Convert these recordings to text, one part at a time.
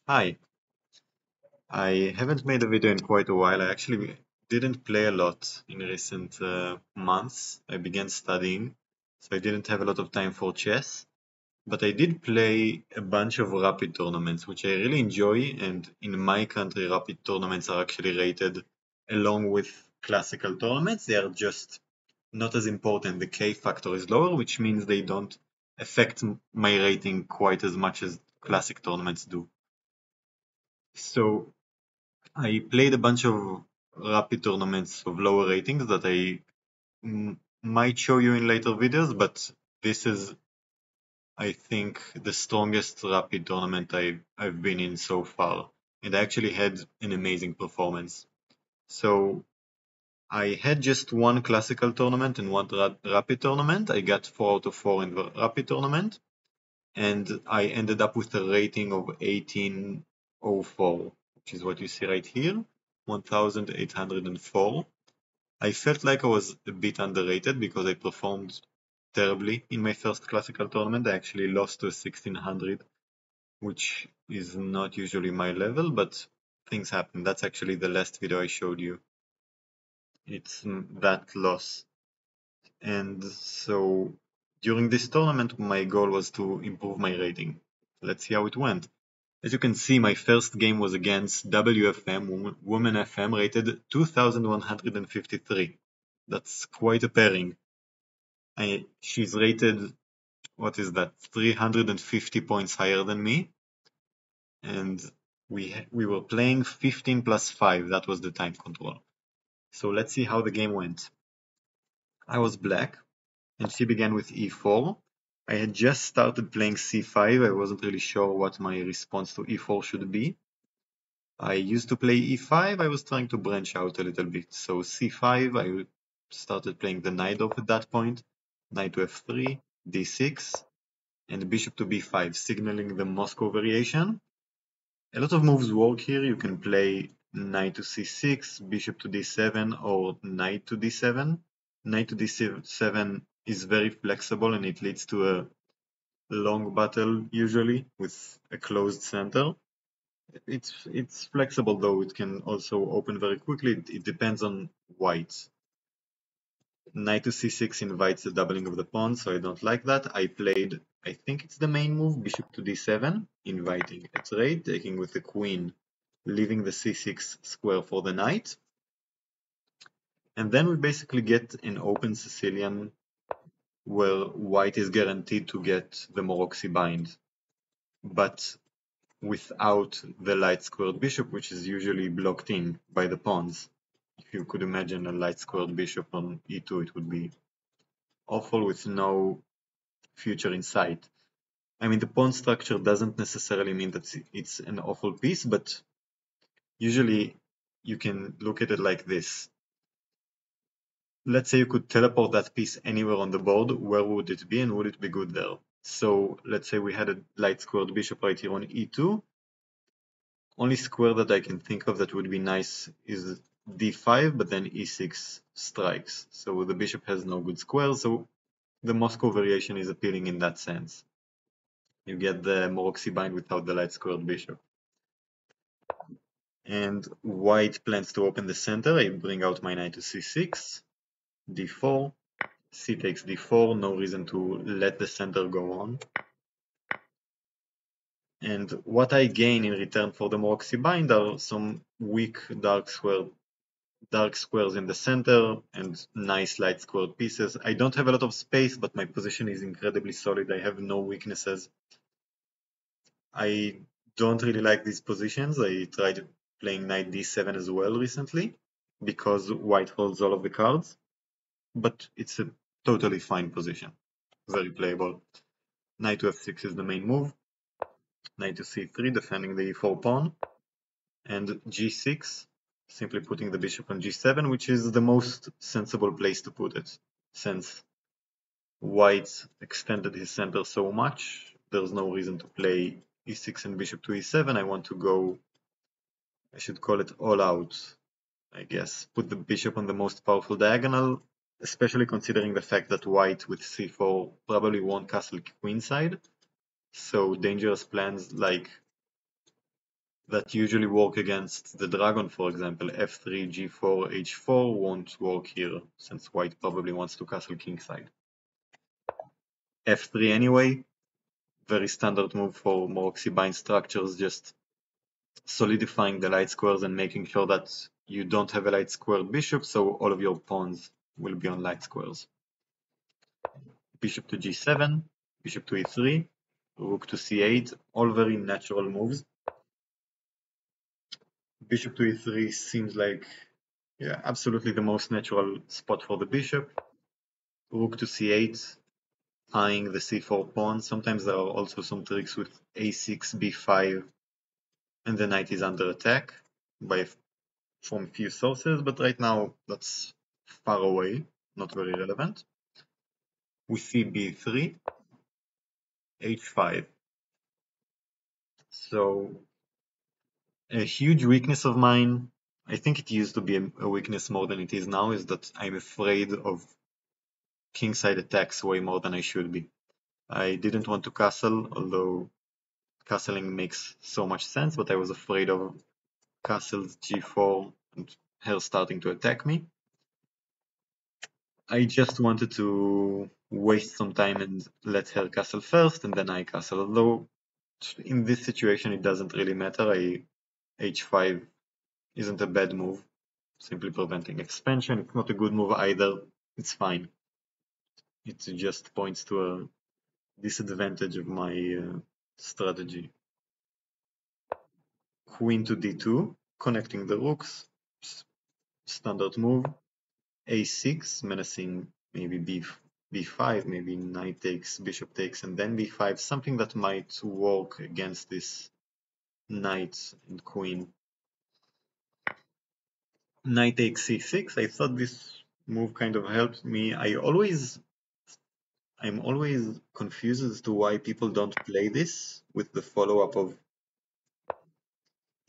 Hi, I haven't made a video in quite a while. I actually didn't play a lot in recent months. I began studying, so I didn't have a lot of time for chess. But I did play a bunch of rapid tournaments, which I really enjoy. And in my country, rapid tournaments are actually rated along with classical tournaments. They are just not as important. The K factor is lower, which means they don't affect my rating quite as much as classic tournaments do. So I played a bunch of rapid tournaments of lower ratings that I might show you in later videos, but this is, I think, the strongest rapid tournament I've been in so far, and I actually had an amazing performance. So I had just one classical tournament and one rapid tournament. I got 4 out of 4 in the rapid tournament, and I ended up with a rating of 1804, which is what you see right here, 1804. I felt like I was a bit underrated because I performed terribly in my first classical tournament. I actually lost to 1600, which is not usually my level, but things happen. That's actually the last video I showed you. It's that loss. And so during this tournament, my goal was to improve my rating. Let's see how it went. As you can see, my first game was against WFM, Woman FM, rated 2153. That's quite a pairing. She's rated, what is that, 350 points higher than me, and we were playing 15 plus 5. That was the time control. So let's see how the game went. I was black, and she began with e4. I had just started playing c5. I wasn't really sure what my response to e4 should be. I used to play e5. I was trying to branch out a little bit. So c5, I started playing the knight off at that point. Knight to f3, d6, and bishop to b5, signaling the Moscow variation. A lot of moves work here. You can play knight to c6, bishop to d7, or knight to d7. Knight to d7 is very flexible and it leads to a long battle usually with a closed center. It's flexible though, it can also open very quickly. It depends on white. Knight to c6 invites the doubling of the pawn, so I don't like that. I played, I think it's the main move, bishop to d7, inviting a trade, taking with the queen, leaving the c6 square for the knight. And then we basically get an open Sicilian where white is guaranteed to get the Maroczy Bind, but without the light squared bishop, which is usually blocked in by the pawns. If you could imagine a light squared bishop on e2, it would be awful with no future in sight. I mean, the pawn structure doesn't necessarily mean that it's an awful piece, but usually you can look at it like this. Let's say you could teleport that piece anywhere on the board, where would it be and would it be good there? So let's say we had a light squared bishop right here on e2. Only square that I can think of that would be nice is d5, but then e6 strikes. So the bishop has no good square, so the Moscow variation is appealing in that sense. You get the Maroczy Bind without the light squared bishop. And white plans to open the center. I bring out my knight to c6, d4, c takes d4, no reason to let the center go on. And what I gain in return for the Maroczy Bind are some weak dark squares in the center and nice light squared pieces. I don't have a lot of space, but my position is incredibly solid. I have no weaknesses. I don't really like these positions. I tried playing knight d7 as well recently because white holds all of the cards, but it's a totally fine position. Very playable. Knight to f6 is the main move. Knight to c3, defending the e4 pawn. And g6, simply putting the bishop on g7, which is the most sensible place to put it, since white extended his center so much. There's no reason to play e6 and bishop to e7. I want to go, I should call it all out, I guess. Put the bishop on the most powerful diagonal, especially considering the fact that white with c4 probably won't castle queenside. So dangerous plans like that usually work against the dragon, for example. F3, G4, H4 won't work here, since white probably wants to castle kingside. F3 anyway, very standard move for Maroczy Bind structures, just solidifying the light squares and making sure that you don't have a light squared bishop, so all of your pawns will be on light squares. Bishop to G7, bishop to E3, rook to C8, all very natural moves. Bishop to E3 seems like, yeah, absolutely the most natural spot for the bishop. Rook to C8, eyeing the C4 pawn. Sometimes there are also some tricks with A6, B5, and the knight is under attack from few sources, but right now that's far away, not very relevant. We see B3, H5. So a huge weakness of mine, I think it used to be a weakness more than it is now, is that I'm afraid of kingside attacks way more than I should be. I didn't want to castle, although castling makes so much sense, but I was afraid of castles G4 and her starting to attack me. I just wanted to waste some time and let her castle first, and then I castle. Although in this situation it doesn't really matter. H5 isn't a bad move, simply preventing expansion. It's not a good move either. It's fine. It just points to a disadvantage of my strategy. Queen to D2, connecting the rooks. Standard move. A6, menacing maybe B5, maybe knight takes, bishop takes, and then B5, something that might work against this knight and queen. Knight takes C6, I thought this move kind of helped me. I'm always confused as to why people don't play this with the follow-up of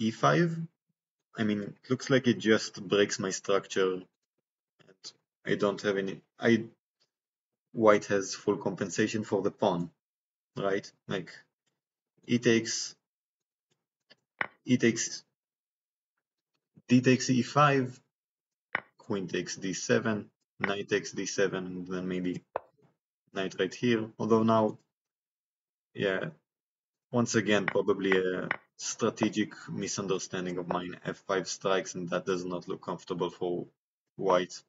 E5. I mean, it looks like it just breaks my structure, and I don't have any. White has full compensation for the pawn, right? Like e takes D takes E5, queen takes D7, knight takes D7, and then maybe knight right here. Although now, yeah, once again, probably a strategic misunderstanding of mine. F5 strikes, and that does not look comfortable for white.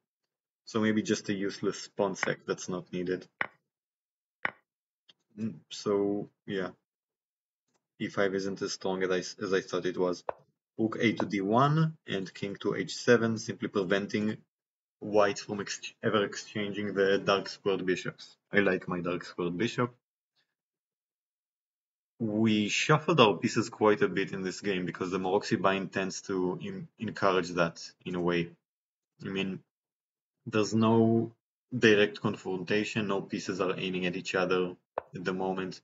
So maybe just a useless pawn sec that's not needed. So yeah, E5 isn't as strong as I thought it was. Rook A to D1 and king to H7, simply preventing white from ever exchanging the dark squared bishops. I like my dark squared bishop. We shuffled our pieces quite a bit in this game because the Maroczy Bind tends to encourage that in a way. I mean, there's no direct confrontation, no pieces are aiming at each other at the moment.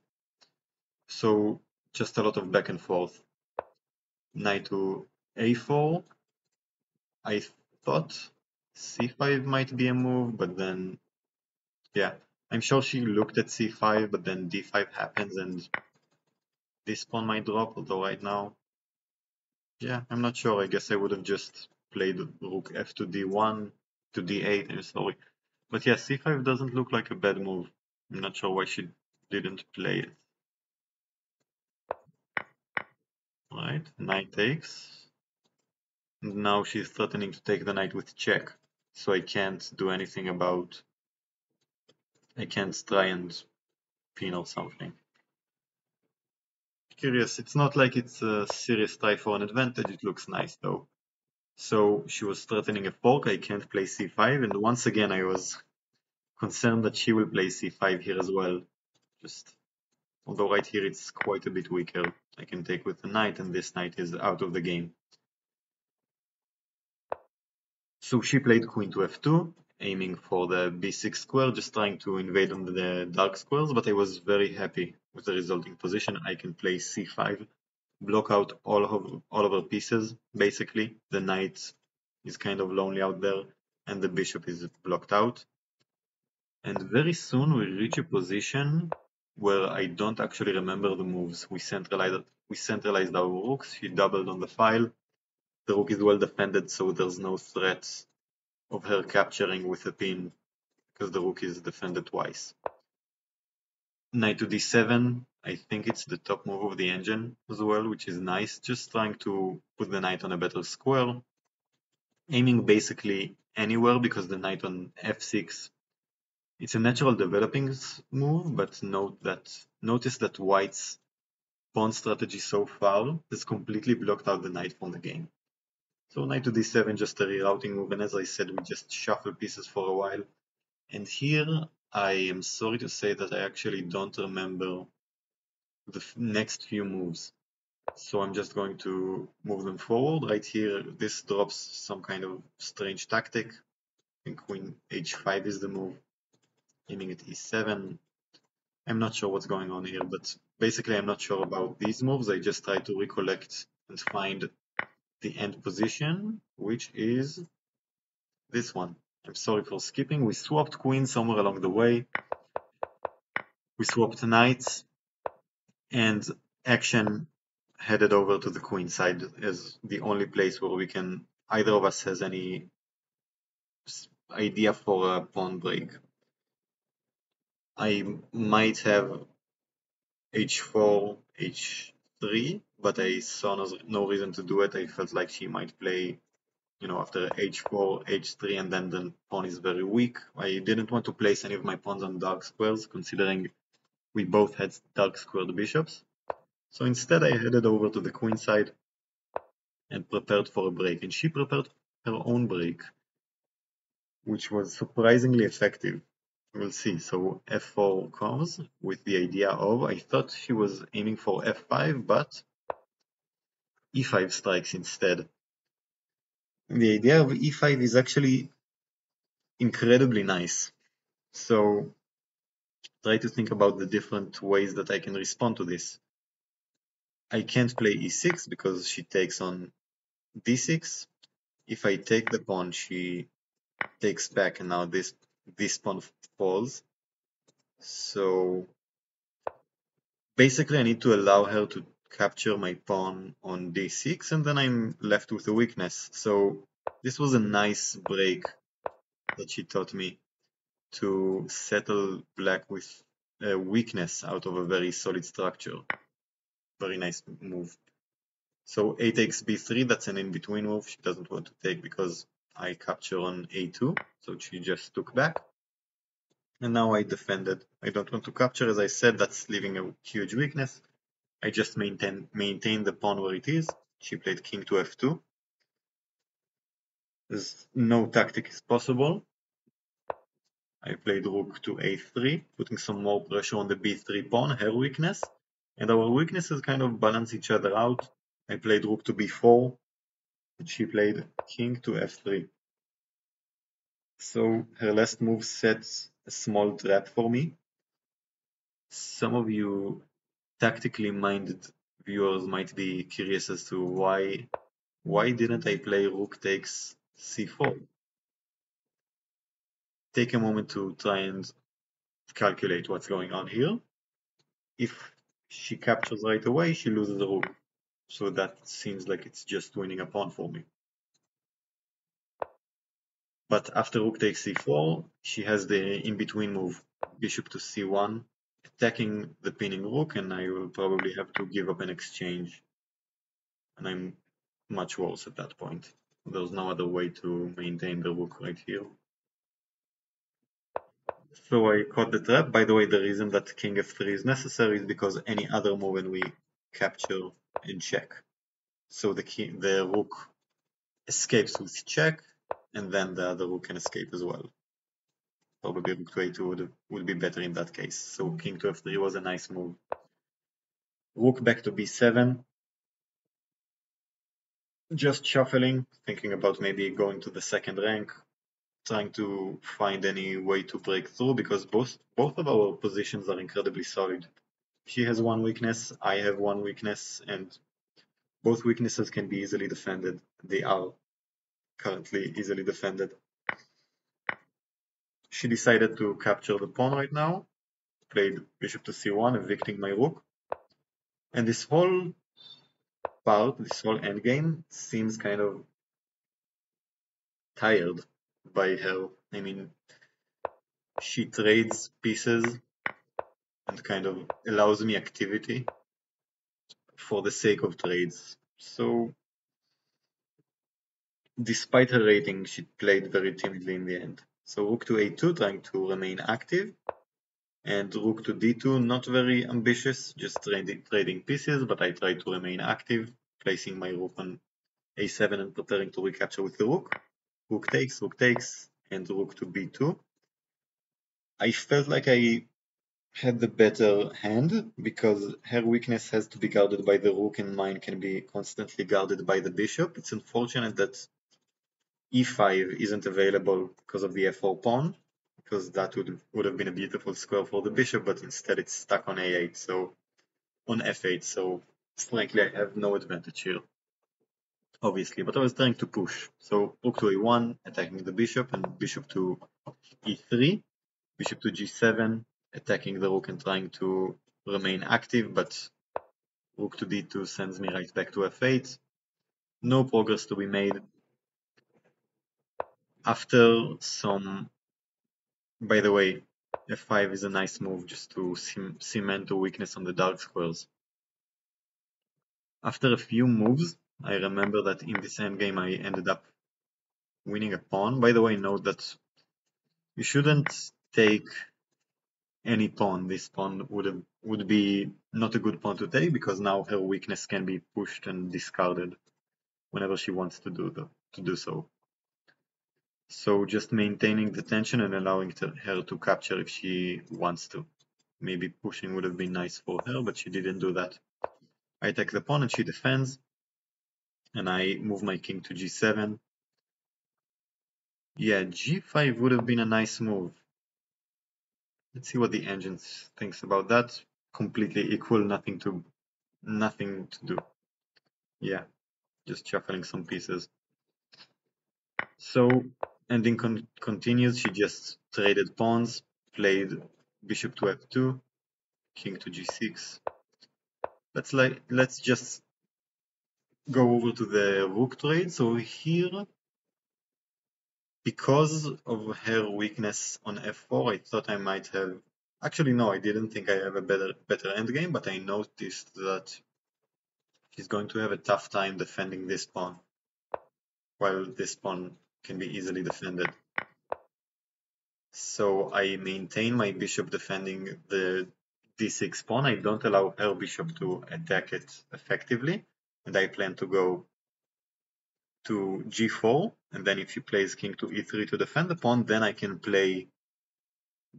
So just a lot of back and forth. Knight to A4. I thought C5 might be a move, but then, yeah, I'm sure she looked at C5, but then D5 happens and this pawn might drop, although right now, yeah, I'm not sure. I guess I would have just played rook F to D1 to D8, I'm sorry. But yeah, C5 doesn't look like a bad move. I'm not sure why she didn't play it. Right, knight takes. And now she's threatening to take the knight with check. So I can't do anything about... I can't try and pin or something. Curious, it's not like it's a serious try for an advantage, it looks nice though. So she was threatening a fork, I can't play c5, and once again I was concerned that she will play c5 here as well. Although right here it's quite a bit weaker. I can take with the knight, and this knight is out of the game. So she played queen to f2, aiming for the b6 square, just trying to invade on the dark squares, but I was very happy with the resulting position. I can play c5, block out all of her pieces, basically. The knight is kind of lonely out there, and the bishop is blocked out. And very soon we reach a position where I don't actually remember the moves. We we centralized our rooks. She doubled on the file. The rook is well defended, so there's no threat of her capturing with a pin because the rook is defended twice. Knight to d7, I think it's the top move of the engine as well, which is nice. Just trying to put the knight on a better square. Aiming basically anywhere because the knight on f6, it's a natural developing move, but notice that white's pawn strategy so far has completely blocked out the knight from the game. So knight to d7, just a rerouting move, and as I said, we just shuffle pieces for a while. And here, I am sorry to say that I actually don't remember the next few moves. So I'm just going to move them forward. Right here, this drops some kind of strange tactic. I think queen h5 is the move, aiming at e7. I'm not sure what's going on here, but basically I'm not sure about these moves. I just try to recollect and find the end position, which is this one. I'm sorry for skipping. We swapped queens somewhere along the way. We swapped knights, and action headed over to the queen side as the only place where we can, either of us has any idea for a pawn break. I might have h4, h3, but I saw no reason to do it. I felt like she might play, after h4, h3, and then the pawn is very weak. I didn't want to place any of my pawns on dark squares, considering we both had dark squared bishops. So instead I headed over to the queen side and prepared for a break, and she prepared her own break, which was surprisingly effective. We'll see. So f4 comes with the idea of, I thought she was aiming for f5, but e5 strikes instead. The idea of e5 is actually incredibly nice. So try to think about the different ways that I can respond to this. I can't play e6 because she takes on d6. If I take the pawn, she takes back, and now this pawn falls. So basically I need to allow her to capture my pawn on d6, and then I'm left with a weakness. So this was a nice break that she taught me to settle black with a weakness out of a very solid structure. Very nice move. So a takes b3, that's an in-between move. She doesn't want to take because I capture on a2, so she just took back. And now I defended. I don't want to capture, as I said, that's leaving a huge weakness. I just maintain the pawn where it is. She played king to f2. There's no tactic is possible. I played rook to a3, putting some more pressure on the b3 pawn, her weakness. And our weaknesses kind of balance each other out. I played rook to b4, and she played king to f3. So her last move sets a small trap for me. Some of you tactically minded viewers might be curious as to why didn't I play rook takes c4? Take a moment to try and calculate what's going on here. If she captures right away, she loses the rook. So that seems like it's just winning a pawn for me. But after rook takes c4, she has the in-between move, bishop to c1, attacking the pinning rook, and I will probably have to give up an exchange. And I'm much worse at that point. There's no other way to maintain the rook right here. So I caught the trap. By the way, the reason that king f3 is necessary is because any other move when we capture and check. So the rook escapes with check, and then the other rook can escape as well. Probably rook to a2 would be better in that case. So king to f3 was a nice move. Rook back to b7. Just shuffling, thinking about maybe going to the second rank, trying to find any way to break through, because both of our positions are incredibly solid. She has one weakness, I have one weakness, and both weaknesses can be easily defended. They are currently easily defended. She decided to capture the pawn right now, played bishop to c1, evicting my rook. And this whole part, this whole endgame, seems kind of tired by her. I mean, she trades pieces and kind of allows me activity for the sake of trades. So, despite her rating, she played very timidly in the end. So rook to a2, trying to remain active, and rook to d2, not very ambitious, just trading pieces, but I tried to remain active, placing my rook on a7 and preparing to recapture with the rook. Rook takes, and rook to b2. I felt like I had the better hand because her weakness has to be guarded by the rook and mine can be constantly guarded by the bishop. It's unfortunate that e5 isn't available because of the f4 pawn, because that would have been a beautiful square for the bishop, but instead it's stuck on a8, so on f8, so frankly I have no advantage here, obviously, but I was trying to push. So rook to a1, attacking the bishop, and bishop to e3, bishop to g7, attacking the rook and trying to remain active, but rook to d2 sends me right back to f8. No progress to be made. After some, by the way, f5 is a nice move just to cement a weakness on the dark squares. After a few moves, I remember that in this endgame I ended up winning a pawn. By the way, note that you shouldn't take any pawn. This pawn would be not a good pawn to take because now her weakness can be pushed and discarded whenever she wants to do so. So just maintaining the tension and allowing her to capture if she wants to. Maybe pushing would have been nice for her, but she didn't do that. I take the pawn and she defends, and I move my king to g7. Yeah, g5 would have been a nice move. Let's see what the engine thinks about that. Completely equal, nothing to do. Yeah, just shuffling some pieces. So ending continues. She just traded pawns, played bishop to f2, king to g6. Let's just go over to the rook trade. So here, because of her weakness on f4, I thought I might have. Actually, no, I didn't think I have a better endgame, but I noticed that she's going to have a tough time defending this pawn, while this pawn can be easily defended. So I maintain my bishop defending the d6 pawn. I don't allow her bishop to attack it effectively, and I plan to go to g4, and then if she plays king to e3 to defend the pawn, then I can play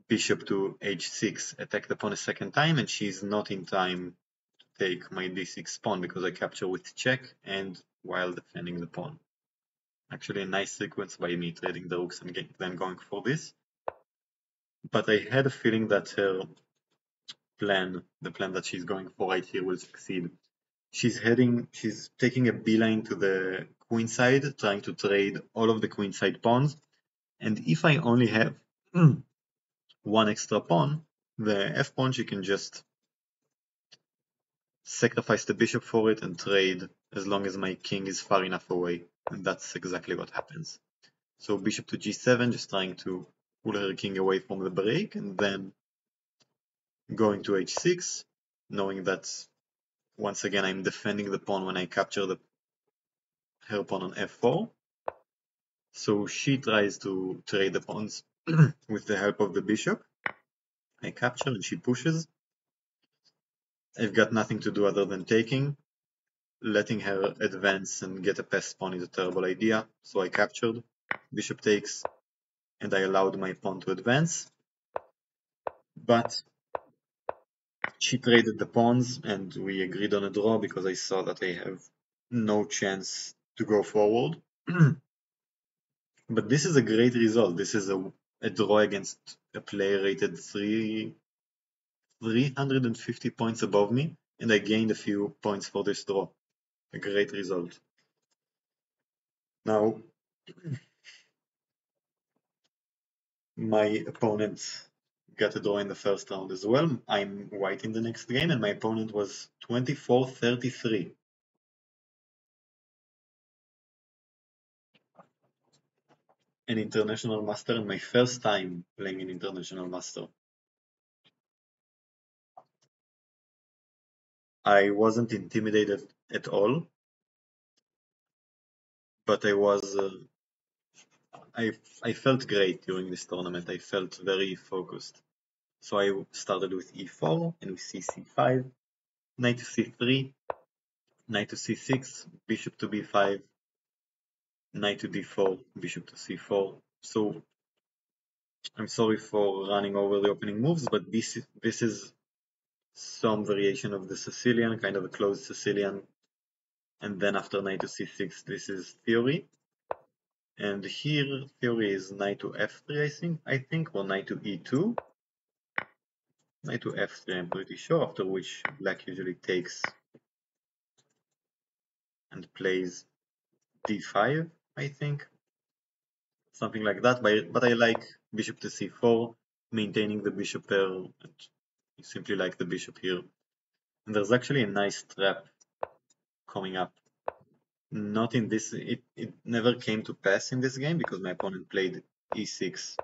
bishop to h6, attack the pawn a second time, and she's not in time to take my d6 pawn because I capture with check and while defending the pawn. Actually a nice sequence by me trading the rooks and then going for this. But I had a feeling that her plan, the plan that she's going for right here, will succeed. She's taking a beeline to the queenside, trying to trade all of the queenside pawns. And if I only have one extra pawn, the f pawn, she can just sacrifice the bishop for it and trade as long as my king is far enough away. And that's exactly what happens. So bishop to g7, just trying to pull her king away from the break, and then going to h6, knowing that once again I'm defending the pawn when I capture her pawn on f4. So she tries to trade the pawns with the help of the bishop. I capture and she pushes. I've got nothing to do other than taking. Letting her advance and get a passed pawn is a terrible idea, so I captured. Bishop takes, and I allowed my pawn to advance. But she traded the pawns, and we agreed on a draw because I saw that I have no chance to go forward. But this is a great result. This is a draw against a player rated 350 points above me, and I gained a few points for this draw. A great result. Now, my opponent got a draw in the first round as well. I'm white in the next game, and my opponent was 24-33. an international master and my first time playing an international master. I wasn't intimidated at all, but I felt great during this tournament. I felt very focused. So I started with e4 and with c5, knight to c3, knight to c6, bishop to b5, knight to d4, bishop to c4. So I'm sorry for running over the opening moves, but this is some variation of the Sicilian, kind of a closed Sicilian. And then after knight to c6, this is theory. And here theory is knight to f3, I think, or knight to e2. Knight to f3, I'm pretty sure, after which black usually takes and plays d5, I think. Something like that, but I like bishop to c4, maintaining the bishop pair, and I simply like the bishop here. And there's actually a nice trap coming up. Not in this, it never came to pass in this game because my opponent played e6,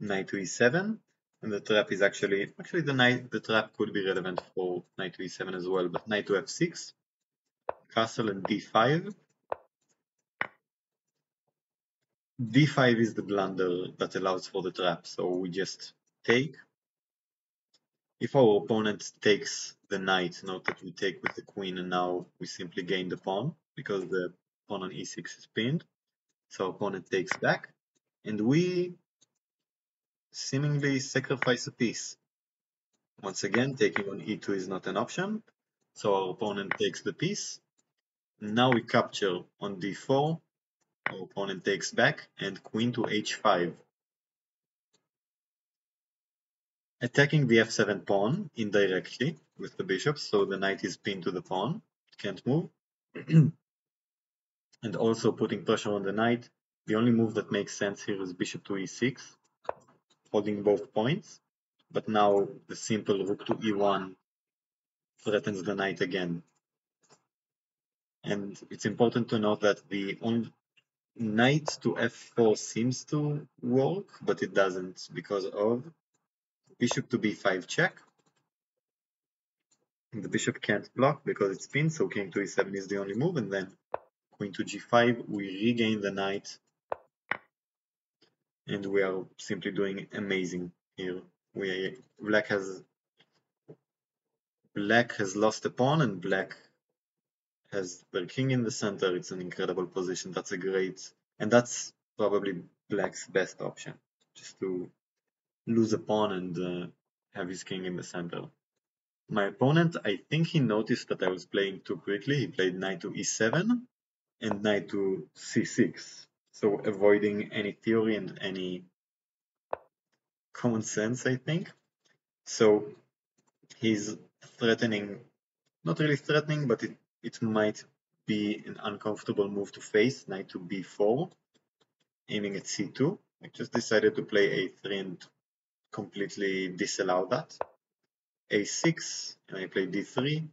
knight to e7, and the trap is actually the trap could be relevant for knight to e7 as well, but knight to f6, castle and d5. d5 is the blunder that allows for the trap, so we just take. If our opponent takes the knight, note that we take with the queen and now we simply gain the pawn because the pawn on e6 is pinned. So opponent takes back and we seemingly sacrifice a piece. Once again, taking on e2 is not an option, so our opponent takes the piece. Now we capture on d4, our opponent takes back, and queen to h5. Attacking the f7 pawn indirectly with the bishop, so the knight is pinned to the pawn, can't move. And also putting pressure on the knight. The only move that makes sense here is bishop to e6, holding both points. But now the simple rook to e1 threatens the knight again. And it's important to note that the knight to f4 seems to work, but it doesn't because of bishop to b5 check. And the bishop can't block because it's pinned, so king to e7 is the only move, and then queen to g5, we regain the knight, and we are simply doing amazing here. Black has lost a pawn and black has their king in the center. It's an incredible position. That's a great, and that's probably black's best option, just to lose a pawn and have his king in the center. My opponent, I think he noticed that I was playing too quickly. He played knight to e7 and knight to c6, so avoiding any theory and any common sense, I think. So he's threatening, not really threatening, but it might be an uncomfortable move to face, knight to b4, aiming at c2. I just decided to play a3 and completely disallow that. a6, and I play d3.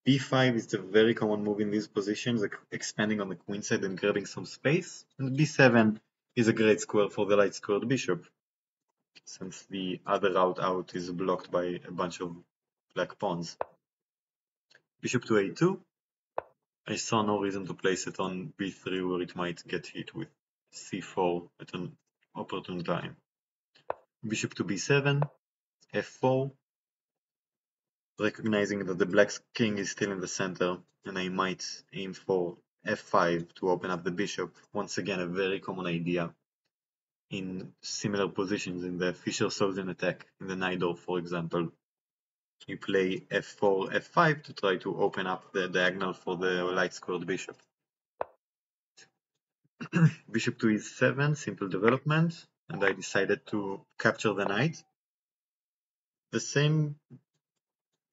b5 is the very common move in these positions, expanding on the queen side and grabbing some space. And b7 is a great square for the light squared bishop, since the other route out is blocked by a bunch of black pawns. Bishop to a2. I saw no reason to place it on b3 where it might get hit with c4 at an opportune time. Bishop to b7, f4, recognizing that the black's king is still in the center, and I might aim for f5 to open up the bishop. Once again, a very common idea in similar positions in the Fischer-Sölden attack in the Najdorf, for example. You play f4, f5 to try to open up the diagonal for the light squared bishop. Bishop to e7, simple development, and I decided to capture the knight. The same,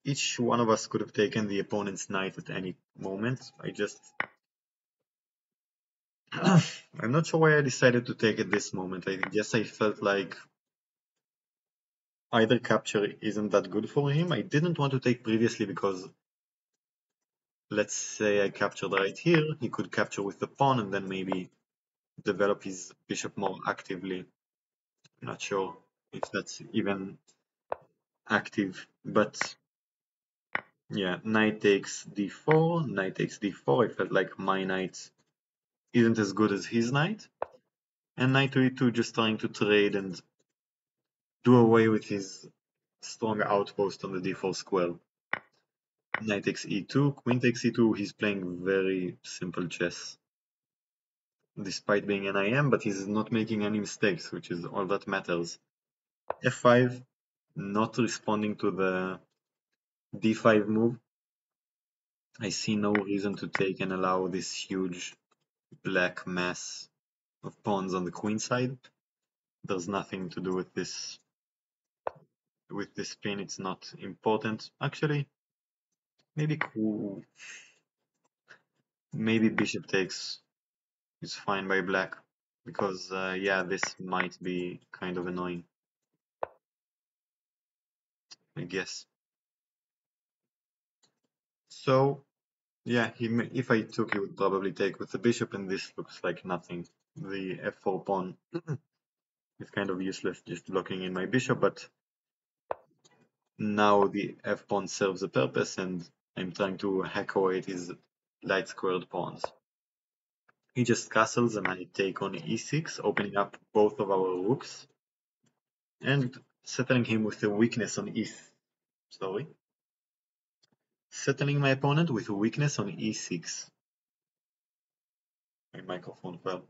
each one of us could have taken the opponent's knight at any moment. I'm not sure why I decided to take at this moment. I guess I felt like either capture isn't that good for him. I didn't want to take previously because let's say I captured right here, he could capture with the pawn and then maybe develop his bishop more actively. I'm not sure if that's even active, but yeah, knight takes d4, knight takes d4. I felt like my knight isn't as good as his knight, and knight to e2 just trying to trade and do away with his strong outpost on the d4 square. Knight takes e2, queen takes e2. He's playing very simple chess, despite being an IM, but he's not making any mistakes, which is all that matters. f5, not responding to the d5 move. I see no reason to take and allow this huge black mass of pawns on the queen side. There's nothing to do with this pin. It's not important. Actually, maybe bishop takes is fine by black, because yeah, this might be kind of annoying, I guess. So yeah, if I took, he would probably take with the bishop, and this looks like nothing. The f4 pawn is kind of useless, just blocking in my bishop, but now the f pawn serves a purpose, and I'm trying to hack away at his light squared pawns. He just castles, and I take on e6, opening up both of our rooks, and settling him with a weakness on settling my opponent with a weakness on e6. My microphone fell.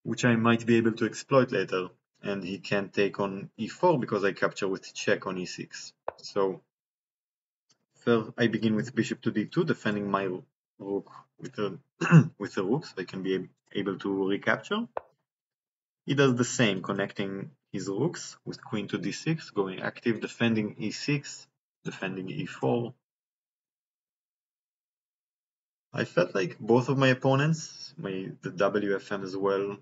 Which I might be able to exploit later, and he can't take on e4 because I capture with check on e6. So first I begin with bishop to d2, defending my rook with a with a rook, so I can be able to recapture. He does the same, connecting his rooks with queen to d6, going active, defending e6, defending e4. I felt like both of my opponents, the WFM as well,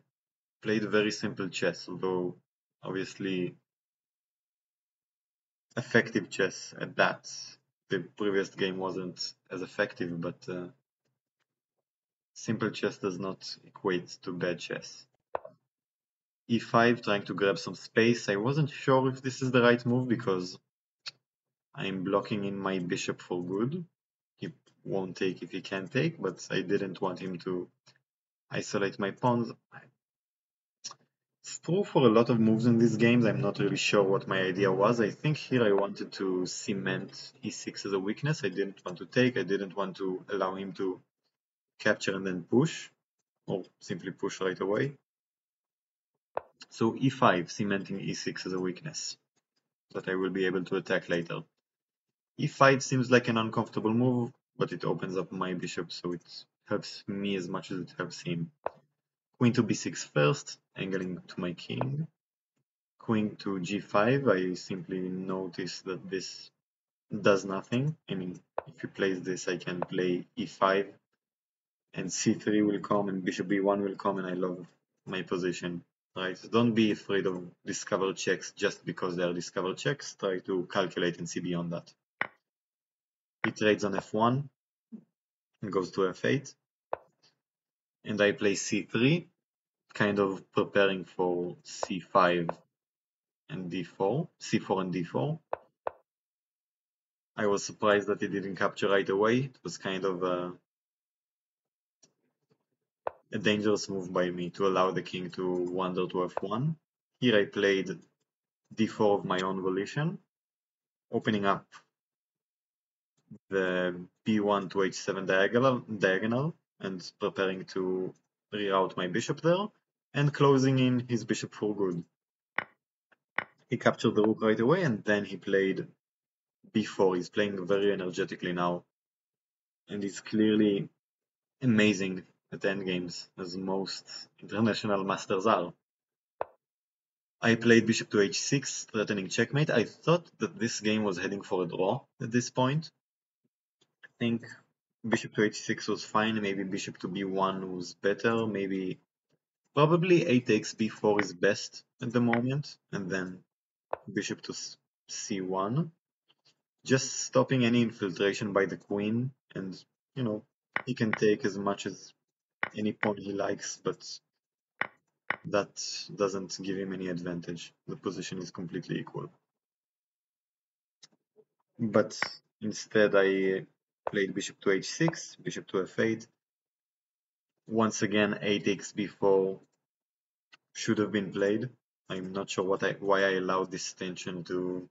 played very simple chess, although obviously effective chess at that. The previous game wasn't as effective, but simple chess does not equate to bad chess. e5, trying to grab some space. I wasn't sure if this is the right move because I'm blocking in my bishop for good. He won't take if he can't take, but I didn't want him to isolate my pawns. It's true for a lot of moves in these games. I'm not really sure what my idea was. I think here I wanted to cement e6 as a weakness. I didn't want to take. I didn't want to allow him to capture and then push, or simply push right away. So e5, cementing e6 as a weakness that I will be able to attack later. e5 seems like an uncomfortable move, but it opens up my bishop, so it helps me as much as it helps him. Queen to b6 first, angling to my king. Queen to g5, I simply notice that this does nothing. I mean, if he plays this, I can play e5, and c3 will come, and bishop b1 will come, and I love my position. Right? Don't be afraid of discover checks just because they are discover checks. Try to calculate and see beyond that. He trades on f1 and goes to f8, and I play c3, kind of preparing for c5 and d4, c4 and d4. I was surprised that he didn't capture right away. It was kind of a dangerous move by me to allow the king to wander to f1. Here I played d4 of my own volition, opening up the b1 to h7 diagonal and preparing to reroute my bishop there, and closing in his bishop for good. He captured the rook right away, and then he played b4. He's playing very energetically now, and he's clearly amazing at endgames, as most international masters are. I played bishop to h6, threatening checkmate. I thought that this game was heading for a draw at this point. I think bishop to h6 was fine, maybe bishop to b1 was better, maybe probably a takes b4 is best at the moment, and then bishop to c1, just stopping any infiltration by the queen, and you know, he can take as much as any pawn he likes, but that doesn't give him any advantage. The position is completely equal. But instead I played bishop to h6, bishop to f8. Once again, 8 takes b4 should have been played. I'm not sure why I allowed this tension to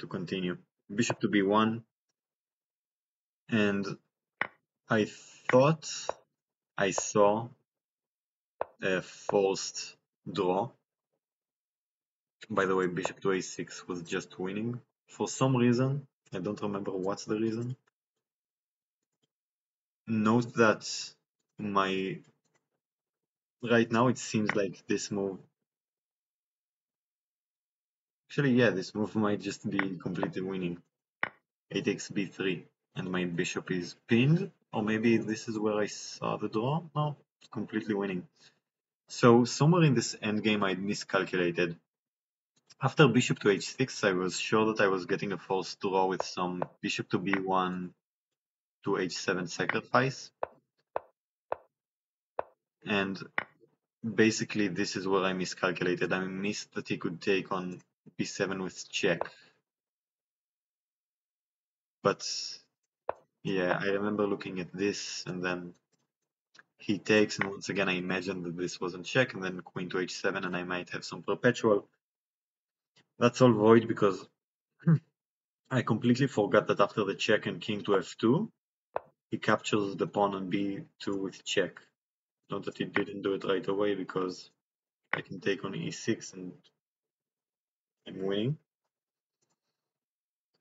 continue. Bishop to b1, and I thought I saw a forced draw. By the way, bishop to a6 was just winning for some reason. I don't remember what's the reason. Note that right now it seems like this move, actually yeah, this move might just be completely winning. A takes b3 and my bishop is pinned, or maybe this is where I saw the draw. No, completely winning. So somewhere in this endgame I miscalculated. After bishop to h6 I was sure that I was getting a forced draw with some bishop to b1 to h7 sacrifice, and basically this is where I miscalculated. I missed that he could take on b7 with check. But yeah, I remember looking at this, and then he takes, and once again I imagined that this wasn't check, and then queen to h7, and I might have some perpetual. That's all void because I completely forgot that after the check and king to f2, he captures the pawn on b2 with check. Not that he didn't do it right away, because I can take on e6 and I'm winning.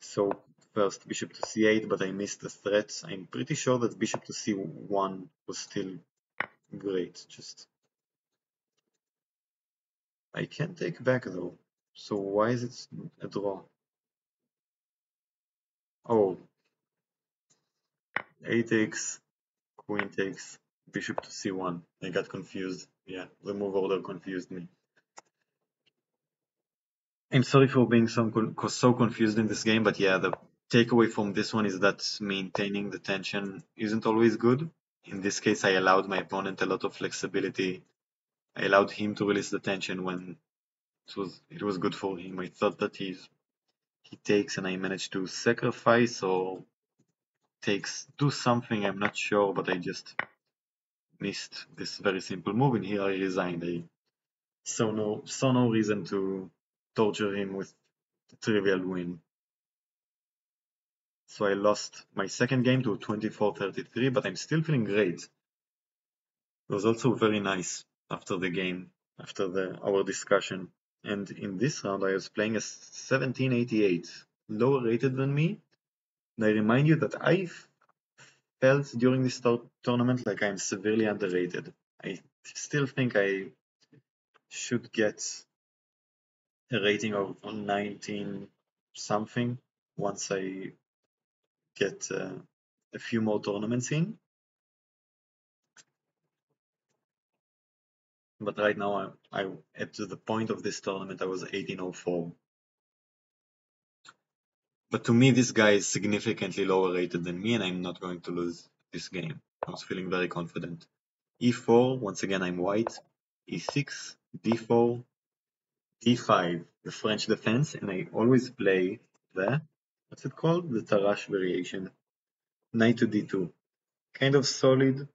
So first bishop to c8, but I missed the threat. I'm pretty sure that bishop to c1 was still great. Just I can't take back though. So why is it a draw? Oh, a takes, queen takes, bishop to c1. I got confused. Yeah, the move order confused me. I'm sorry for being so confused in this game, but yeah, the takeaway from this one is that maintaining the tension isn't always good. In this case, I allowed my opponent a lot of flexibility. I allowed him to release the tension when it was good for him. I thought that he takes and I managed to sacrifice or do something, I'm not sure, but I just missed this very simple move, and here I resigned. I saw no reason to torture him with a trivial win. So I lost my second game to 24-33, but I'm still feeling great. It was also very nice after the game, after our discussion. And in this round I was playing a 1788, lower rated than me. And I remind you that I felt during this tournament like I'm severely underrated. I still think I should get a rating of 19 something once I get a few more tournaments in. But right now, I at the point of this tournament, I was 1804. But to me, this guy is significantly lower rated than me, and I'm not going to lose this game. I was feeling very confident. e4, once again, I'm white. e6, d4, d5, the French defense, and I always play what's it called? The Tarrasch variation. Knight to d2. Kind of solid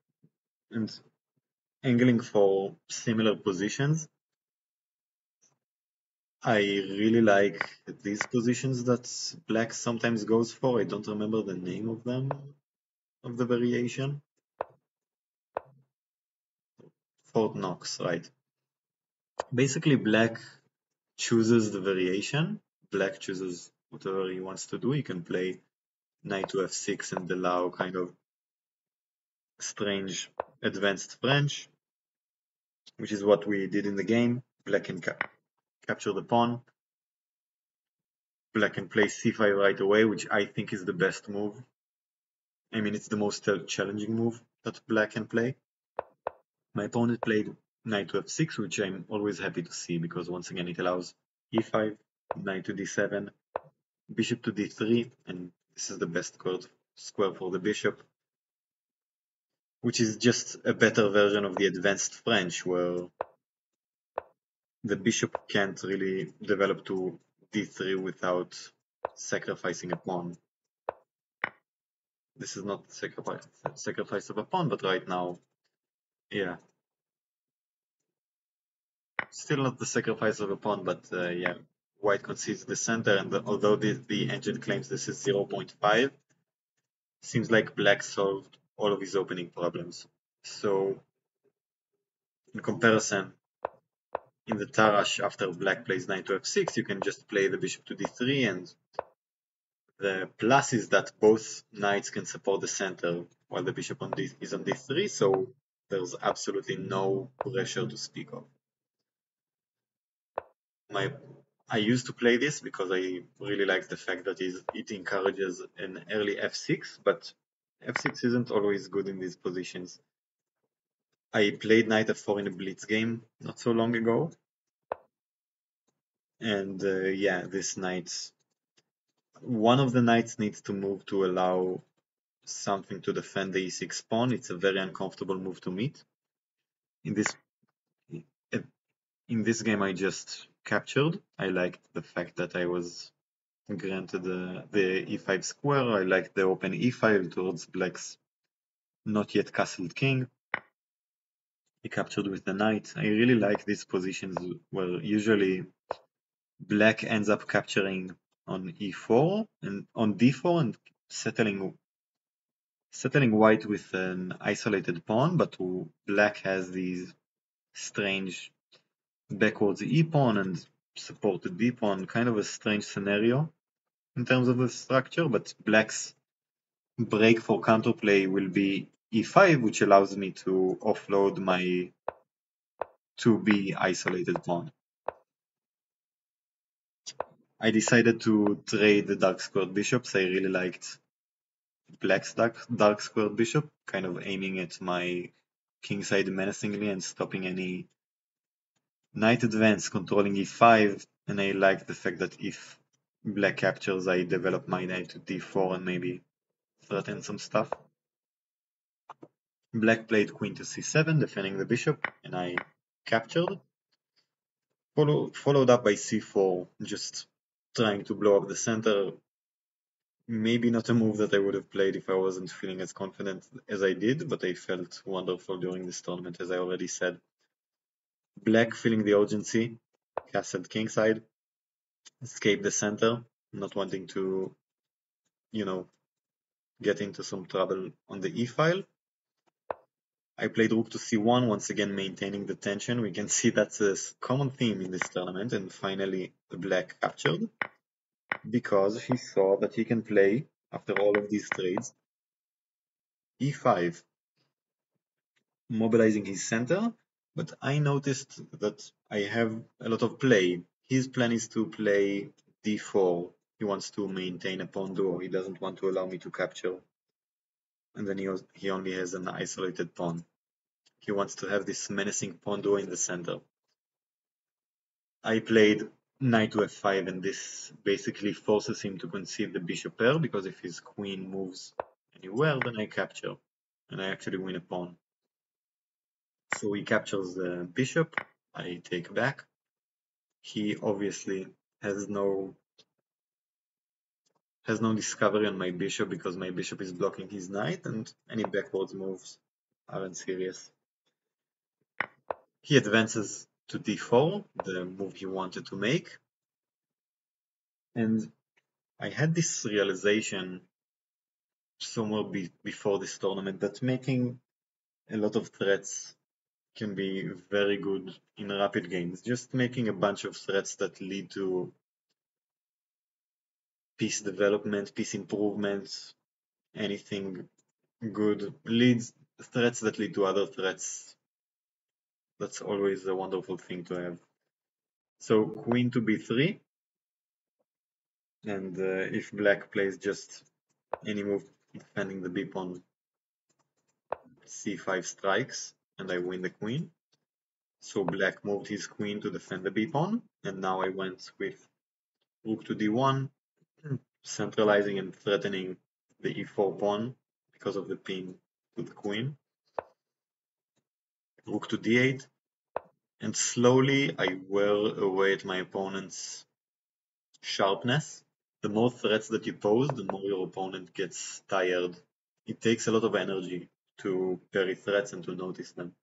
and angling for similar positions. I really like these positions that black sometimes goes for. I don't remember the name of them, of the variation. Fort Knox, right. Basically, black chooses the variation. Black chooses whatever he wants to do. He can play knight to f6 and allow kind of strange advanced French, which is what we did in the game. Black can capture the pawn. Black can play c5 right away, which I think is the best move. I mean, it's the most challenging move that black can play. My opponent played knight to f6, which I'm always happy to see, because once again it allows e5, knight to d7, bishop to d3, and this is the best square for the bishop. which is just a better version of the advanced French, where the bishop can't really develop to d3 without sacrificing a pawn. This is not sacrifice of a pawn, but right now, yeah. Still not the sacrifice of a pawn, but yeah, white concedes the center, and although the engine claims this is 0.5, seems like black solved all of his opening problems. So, in comparison, in the Tarrasch, after black plays knight to f6, you can just play the bishop to d3, and the plus is that both knights can support the center while the bishop is on d3, so there's absolutely no pressure to speak of. I used to play this because I really like the fact that it encourages an early f6, but f6 isn't always good in these positions. I played knight f4 in a blitz game not so long ago, and yeah, this knight, one of the knights needs to move to allow something to defend the e6 pawn. It's a very uncomfortable move to meet. In this game, I just captured. I liked the fact that I was granted the e5 square. I liked the open e file towards black's not yet castled king. He captured with the knight. I really like these positions where usually black ends up capturing on e4 and on d4 and settling white with an isolated pawn, but black has these strange backwards e pawn and supported b pawn, kind of a strange scenario in terms of the structure, but black's break for counterplay will be e5, which allows me to offload my 2b isolated pawn. I decided to trade the dark squared bishops. I really liked black's dark squared bishop, kind of aiming at my kingside menacingly and stopping any knight advance, controlling e5, and I like the fact that if black captures, I develop my knight to d4 and maybe threaten some stuff. Black played queen to c7, defending the bishop, and I captured. Followed up by c4, just trying to blow up the center. Maybe not a move that I would have played if I wasn't feeling as confident as I did, but I felt wonderful during this tournament, as I already said. Black feeling the urgency, castled kingside, escape the center, not wanting to, get into some trouble on the e-file. I played rook to c1, once again maintaining the tension. We can see that's a common theme in this tournament, and finally the black captured because he saw that he can play, after all of these trades, e5, mobilizing his center, but I noticed that I have a lot of play. His plan is to play d4. He wants to maintain a pawn duo. He doesn't want to allow me to capture. And then he only has an isolated pawn. He wants to have this menacing pawn duo in the center. I played knight to f5, and this basically forces him to concede the bishop pair, because if his queen moves anywhere, then I capture, and I actually win a pawn. So he captures the bishop, I take back. He obviously has no discovery on my bishop because my bishop is blocking his knight, and any backwards moves aren't serious. He advances to d4, the move he wanted to make, and I had this realization somewhere before this tournament that making a lot of threats can be very good in rapid games. Just making a bunch of threats that lead to piece development, piece improvements, anything good, threats that lead to other threats. That's always a wonderful thing to have. So queen to b3, and if black plays just any move defending the b pawn, c5 strikes, and I win the queen. So black moved his queen to defend the b pawn, and now I went with rook to d1, centralizing and threatening the e4 pawn because of the pin to the queen. rook to d8, and slowly I wear away at my opponent's sharpness. The more threats that you pose, the more your opponent gets tired. It takes a lot of energy to parry threats and to notice them.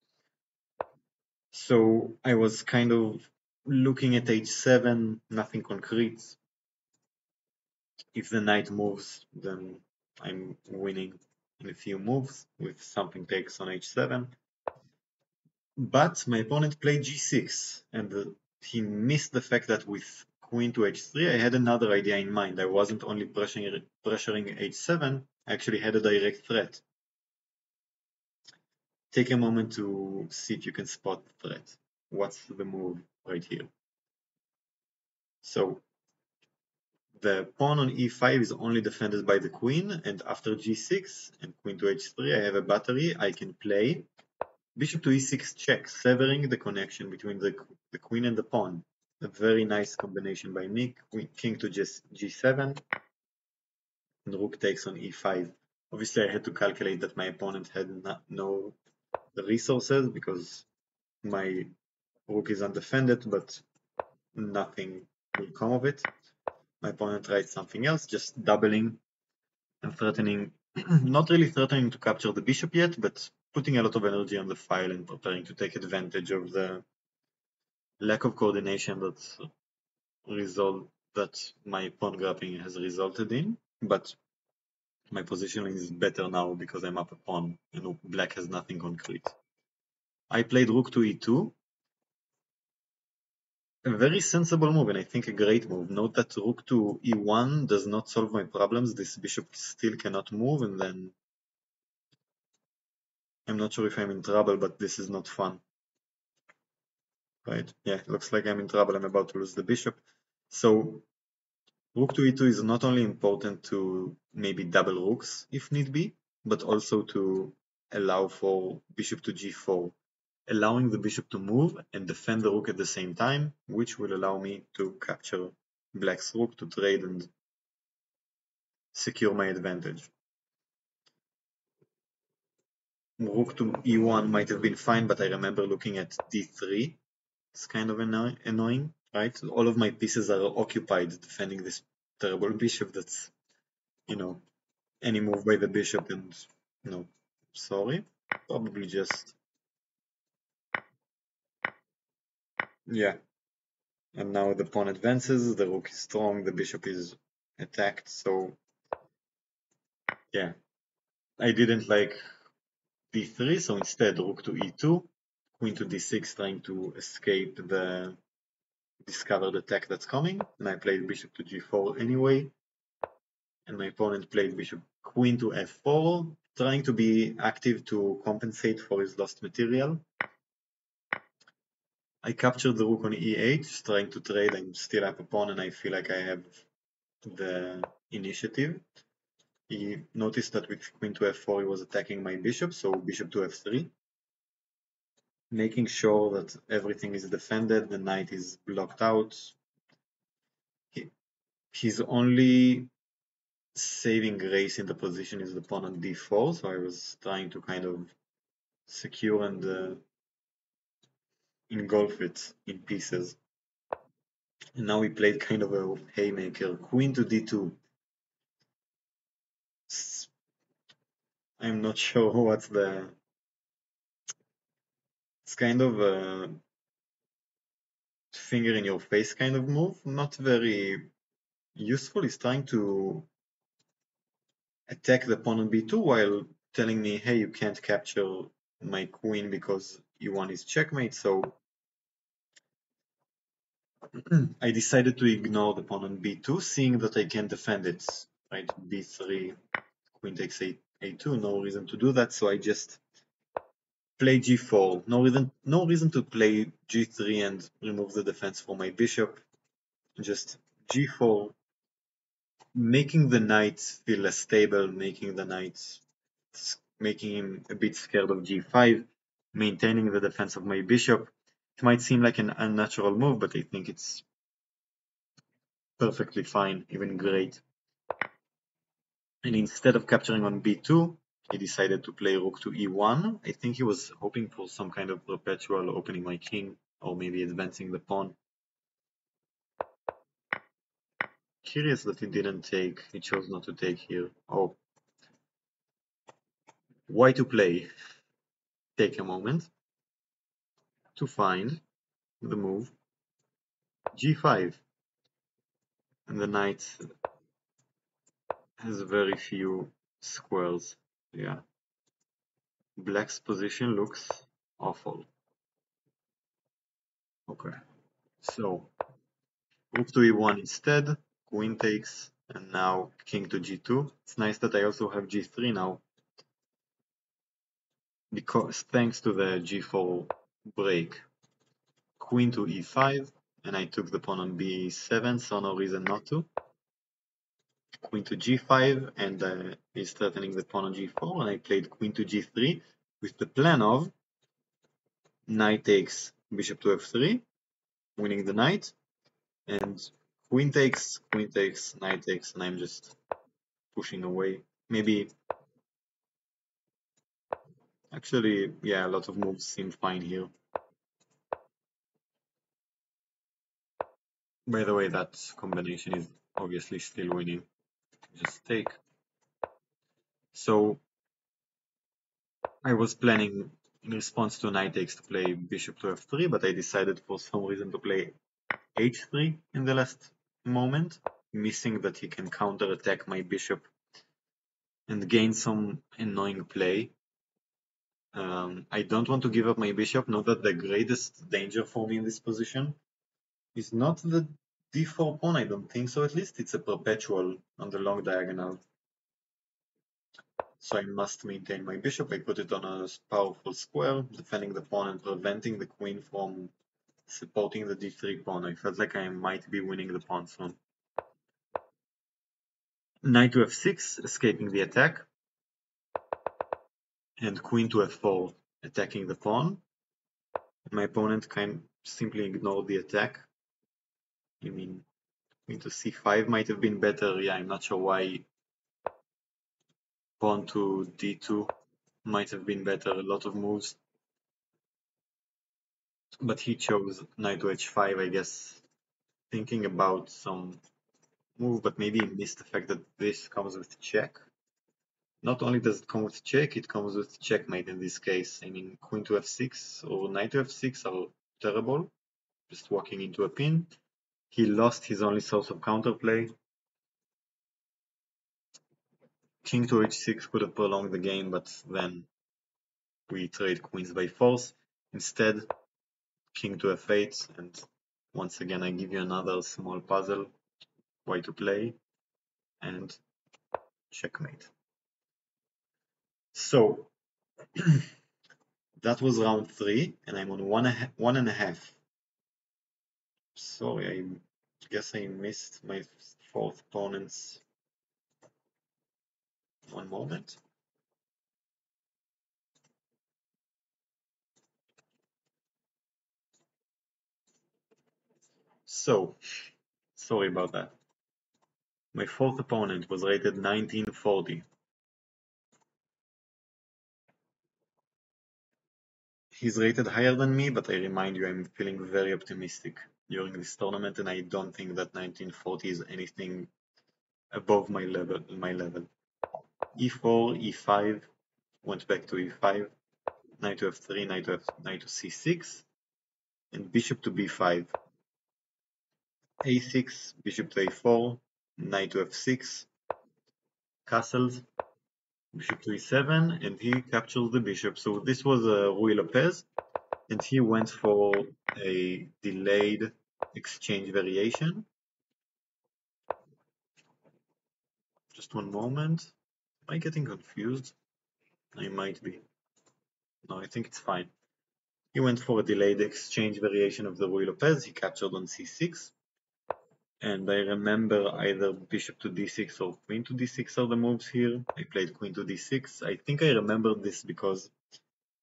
So I was kind of looking at h7, nothing concrete. If the knight moves, then I'm winning in a few moves with something takes on h7. But my opponent played g6, and he missed the fact that with queen to h3, I had another idea in mind. I wasn't only pressuring h7, I actually had a direct threat. Take a moment to see if you can spot the threat. What's the move right here? So the pawn on e5 is only defended by the queen, and after g6 and queen to h3, I have a battery. I can play bishop to e6 check, severing the connection between the queen and the pawn. A very nice combination by me. King to just g7, and rook takes on e5. Obviously, I had to calculate that my opponent had no resources because my rook is undefended, but nothing will come of it. My opponent tries something else, just doubling and threatening, not really threatening to capture the bishop yet, but putting a lot of energy on the file and preparing to take advantage of the lack of coordination that my pawn grabbing has resulted in. But my position is better now because I'm up a pawn and black has nothing concrete. I played rook to e2. A very sensible move, and I think a great move. Note that rook to e1 does not solve my problems. This bishop still cannot move, and then I'm not sure if I'm in trouble, but this is not fun. Right? Yeah, it looks like I'm in trouble. I'm about to lose the bishop. So rook to e2 is not only important to maybe double rooks if need be, but also to allow for bishop to g4, allowing the bishop to move and defend the rook at the same time, which will allow me to capture black's rook to trade and secure my advantage. Rook to e1 might have been fine, but I remember looking at d3. It's kind of annoying, right? All of my pieces are occupied defending this terrible bishop that's, any move by the bishop and, sorry, probably just, yeah. And now the pawn advances, the rook is strong, the bishop is attacked, so, yeah. I didn't like d3, so instead rook to e2, queen to d6 trying to escape the discovered attack that's coming, and I played bishop to g4 anyway, and my opponent played bishop queen to f4, trying to be active to compensate for his lost material. I captured the rook on e8, just trying to trade. I'm still up a pawn and I feel like I have the initiative. He noticed that with queen to f4 he was attacking my bishop, so bishop to f3. Making sure that everything is defended, the knight is blocked out. He's only saving grace in the position is the pawn on d4, so I was trying to kind of secure and engulf it in pieces. And now we played kind of a haymaker, queen to d2. I'm not sure what's the... It's kind of a finger in your face kind of move, not very useful. He's trying to attack the pawn on b2 while telling me, hey, you can't capture my queen because e1 is checkmate, so I decided to ignore the pawn on b2, seeing that I can defend it, right? b3, queen takes a2, no reason to do that, so I just play g4. No reason to play g3 and remove the defense for my bishop. Just g4, making the knight feel less stable, making him a bit scared of g5, maintaining the defense of my bishop. It might seem like an unnatural move, but I think it's perfectly fine, even great. And instead of capturing on b2, he decided to play rook to e1. I think he was hoping for some kind of perpetual opening my king, or maybe advancing the pawn. Curious that he didn't take, he chose not to take here. Oh, why to play? Take a moment to find the move g5, and the knight has very few squares. Yeah, black's position looks awful. Okay, so rook to e1 instead, queen takes, and now king to g2. It's nice that I also have g3 now, because thanks to the g4 break. Queen to e5, and I took the pawn on b7, so no reason not to. Queen to g5, and he's threatening the pawn on g4, and I played queen to g3 with the plan of knight takes, bishop to f3, winning the knight, and queen takes, knight takes, and I'm just pushing away. Maybe, actually, yeah, a lot of moves seem fine here. By the way, that combination is obviously still winning. Just take. So I was planning in response to knight takes to play bishop to f3, but I decided for some reason to play h3 in the last moment, missing that he can counterattack my bishop and gain some annoying play. I don't want to give up my bishop. Note that the greatest danger for me in this position is not the d4 pawn, I don't think so at least. It's a perpetual on the long diagonal. So I must maintain my bishop. I put it on a powerful square, defending the pawn and preventing the queen from supporting the d3 pawn. I felt like I might be winning the pawn soon. Knight to f6, escaping the attack, and queen to f4, attacking the pawn. My opponent simply ignored the attack. I mean, queen to c5 might have been better. Yeah, I'm not sure why. Pawn to d2 might have been better. A lot of moves. But he chose knight to h5, I guess, thinking about some move, but maybe he missed the fact that this comes with check. Not only does it come with check, it comes with checkmate in this case. I mean, queen to f6 or knight to f6 are terrible, just walking into a pin. He lost his only source of counterplay. King to h6 could have prolonged the game, but then we trade queens by force. Instead, king to f8, and once again I give you another small puzzle, why to play, and checkmate. So that was round 3, and I'm on one and a half. Sorry, I guess I missed my fourth opponent's. One moment. So, sorry about that. My fourth opponent was rated 1940. He's rated higher than me, but I remind you, I'm feeling very optimistic during this tournament, and I don't think that 1940 is anything above my level. E4, E5, went back to E5, knight to F3, knight to C6, and bishop to B5. A6, bishop to A4, knight to F6, castles, bishop to E7, and he captures the bishop. So this was Ruy Lopez, and he went for a delayed exchange variation. Just one moment. Am I getting confused? I might be. No, I think it's fine. He went for a delayed exchange variation of the Ruy Lopez. He captured on c6. And I remember either bishop to d6 or queen to d6 are the moves here. I played queen to d6. I think I remember this because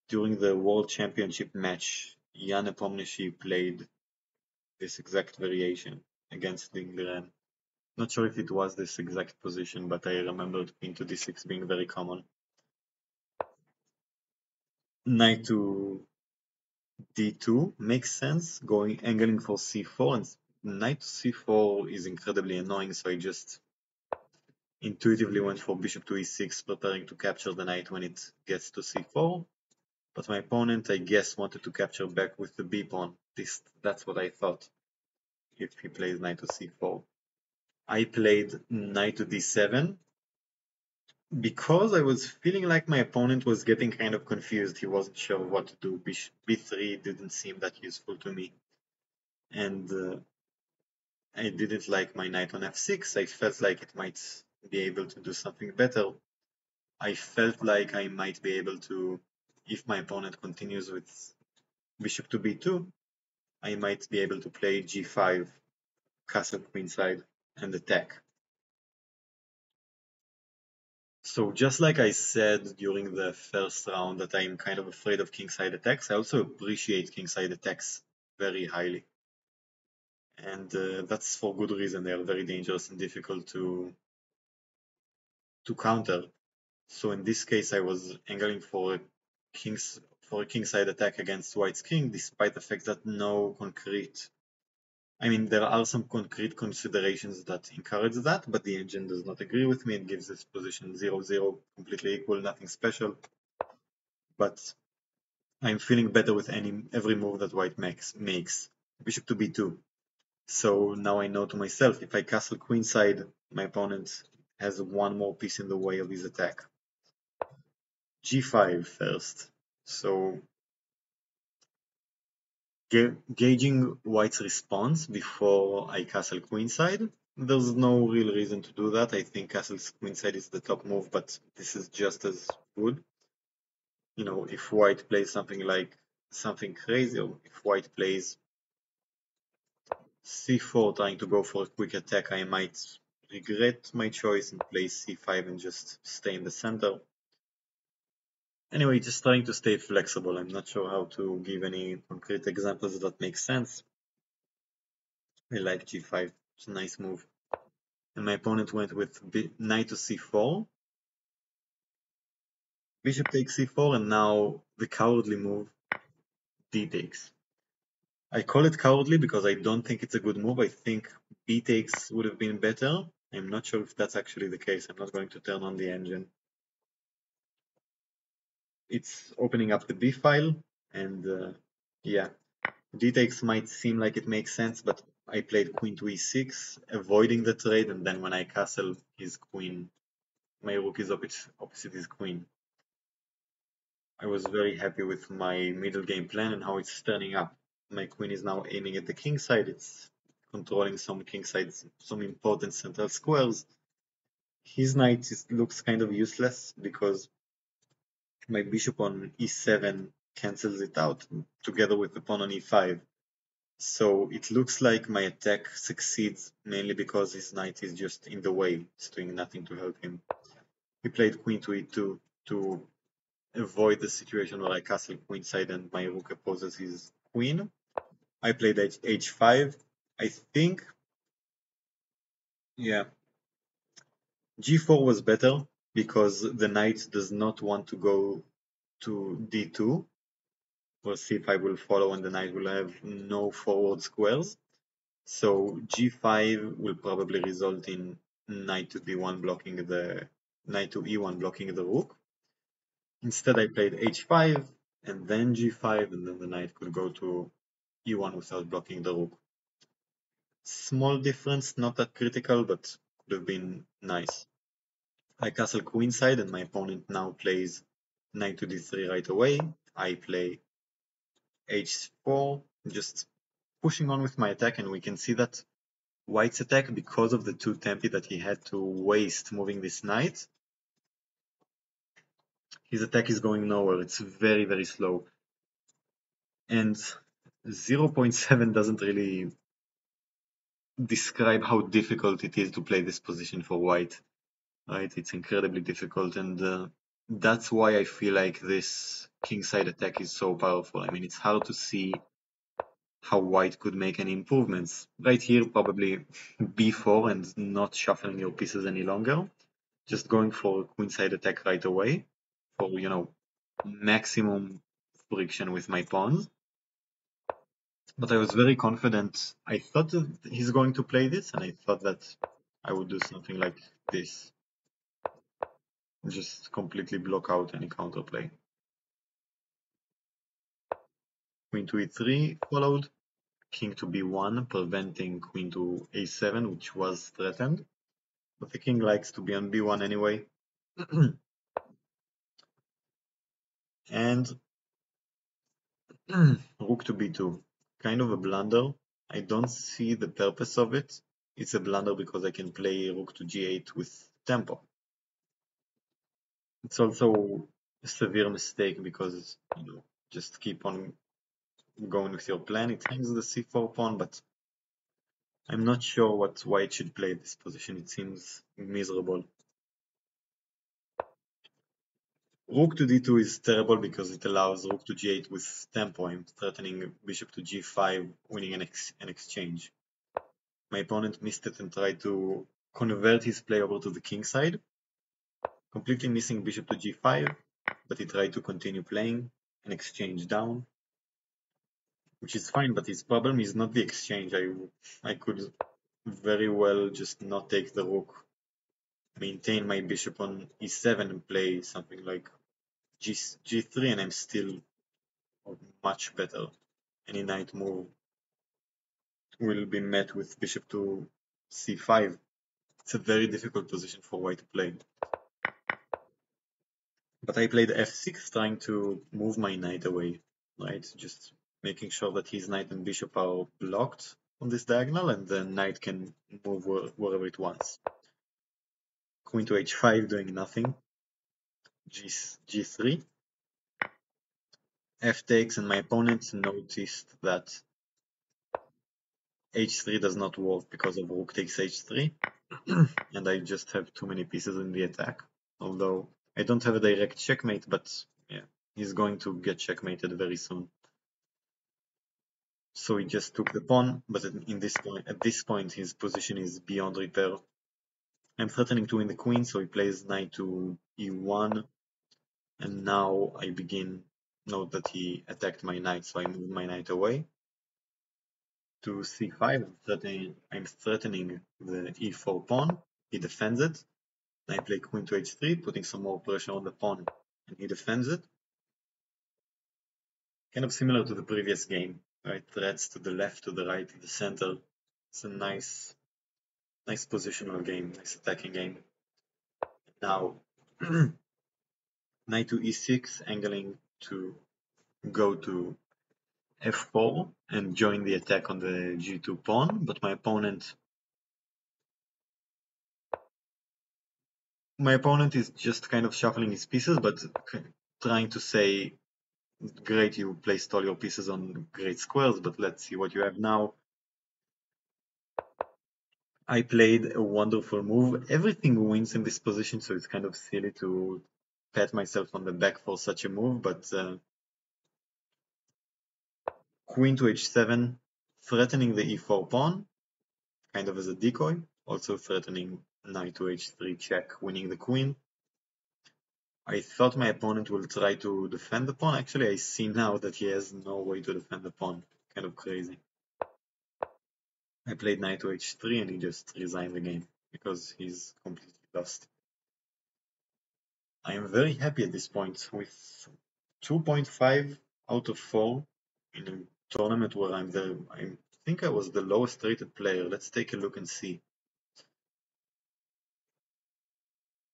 during the World Championship match, Jan Nepomniachtchi played this exact variation against Ding Liren. Not sure if it was this exact position, but I remembered queen to d6 being very common. knight to d2 makes sense, going angling for c4, and knight to c4 is incredibly annoying, so I just intuitively went for bishop to e6, preparing to capture the knight when it gets to c4. But my opponent, I guess, wanted to capture back with the b pawn. That's what I thought, if he plays knight to c4. I played knight to d7 because I was feeling like my opponent was getting kind of confused. He wasn't sure what to do. Bishop b3 didn't seem that useful to me. And I didn't like my knight on f6. I felt like it might be able to do something better. I felt like I might be able to, if my opponent continues with bishop to b2, I might be able to play g5, castle queenside, and attack. So just like I said during the first round that I'm kind of afraid of kingside attacks, I also appreciate kingside attacks very highly. And that's for good reason. They are very dangerous and difficult to counter. So in this case, I was angling for a kingside attack against white's king, despite the fact that no concrete. I mean, there are some concrete considerations that encourage that, but the engine does not agree with me. It gives this position 0-0, completely equal, nothing special. But I'm feeling better with every move that white makes. Bishop to b2. So now I know to myself, if I castle queenside, my opponent has one more piece in the way of his attack. g5 first. So gauging white's response before I castle queenside. There's no real reason to do that. I think castle queenside is the top move, but this is just as good. You know, if white plays something crazy, or if white plays c4 trying to go for a quick attack, I might regret my choice and play c5 and just stay in the center. Anyway, just trying to stay flexible. I'm not sure how to give any concrete examples that make sense. I like g5, it's a nice move. And my opponent went with knight to c4, bishop takes c4, and now the cowardly move, d takes. I call it cowardly because I don't think it's a good move. I think b takes would have been better. I'm not sure if that's actually the case. I'm not going to turn on the engine. It's opening up the b file, and yeah, d takes might seem like it makes sense, but I played queen to e6, avoiding the trade, and then when I castle his queen, my rook is opposite his queen. I was very happy with my middle game plan and how it's turning up. My queen is now aiming at the king side. It's controlling some king sides, some important central squares. His knight looks kind of useless because my bishop on e7 cancels it out together with the pawn on e5. So it looks like my attack succeeds mainly because his knight is just in the way. It's doing nothing to help him. He played queen to e2 to avoid the situation where I castle queenside and my rook opposes his queen. I played h5. I think, yeah, g4 was better because the knight does not want to go to d2, where c5 will follow and the knight will have no forward squares. So g5 will probably result in knight to d1 blocking the knight to e1 blocking the rook. Instead, I played h5 and then g5, and then the knight could go to e1 without blocking the rook. Small difference, not that critical, but could have been nice. I castle queenside, and my opponent now plays knight to d3 right away. I play h4, just pushing on with my attack, and we can see that white's attack, because of the 2 tempi that he had to waste moving this knight, his attack is going nowhere. It's very, very slow. And 0.7 doesn't really describe how difficult it is to play this position for white, right? It's incredibly difficult, and that's why I feel like this kingside attack is so powerful. I mean, it's hard to see how white could make any improvements. Right here, probably b4 and not shuffling your pieces any longer. Just going for a queenside attack right away for, maximum friction with my pawns. But I was very confident. I thought that he's going to play this, and I thought that I would do something like this. Just completely block out any counterplay. Queen to e3 followed. King to b1, preventing queen to a7, which was threatened. But the king likes to be on b1 anyway. And rook to b2. Kind of a blunder. I don't see the purpose of it. It's a blunder because I can play rook to g8 with tempo. It's also a severe mistake because you just keep on going with your plan. It hangs the c4 pawn, but I'm not sure what white should play this position. It seems miserable. Rook to d2 is terrible because it allows rook to g8 with tempo. I'm threatening bishop to g5, winning an exchange. My opponent missed it and tried to convert his play over to the king side, completely missing bishop to g5, but he tried to continue playing an exchange down, which is fine, but his problem is not the exchange. I could very well just not take the rook, maintain my bishop on e7 and play something like g3, and I'm still much better. Any knight move will be met with bishop to c5. It's a very difficult position for white to play. But I played f6, trying to move my knight away, right? Just making sure that his knight and bishop are blocked on this diagonal, and the knight can move wherever it wants. Queen to h5, doing nothing. g3. f takes, and my opponent noticed that h3 does not work because of rook takes h3, and I just have too many pieces in the attack. Although I don't have a direct checkmate, but yeah, he's going to get checkmated very soon. So he just took the pawn, but at this point his position is beyond repair. I'm threatening to win the queen, so he plays knight to e1, and now I begin. Note that he attacked my knight, so I move my knight away to c5. I'm threatening the e4 pawn. He defends it. I play queen to h3, putting some more pressure on the pawn, and he defends it. Kind of similar to the previous game, right? Threats to the left, to the right, to the center. It's a nice positional game, nice attacking game. Now, knight to e6, angling to go to f4 and join the attack on the g2 pawn, but my opponent is just kind of shuffling his pieces, but trying to say, great, you placed all your pieces on great squares, but let's see what you have now. I played a wonderful move. Everything wins in this position, so it's kind of silly to pat myself on the back for such a move, but queen to h7, threatening the e4 pawn, kind of as a decoy, also threatening knight to h3 check, winning the queen. I thought my opponent will try to defend the pawn. Actually, I see now that he has no way to defend the pawn. Kind of crazy. I played knight to h3 and he just resigned the game because he's completely lost. I am very happy at this point with 2.5 out of 4 in a tournament where I think I was the lowest rated player. Let's take a look and see.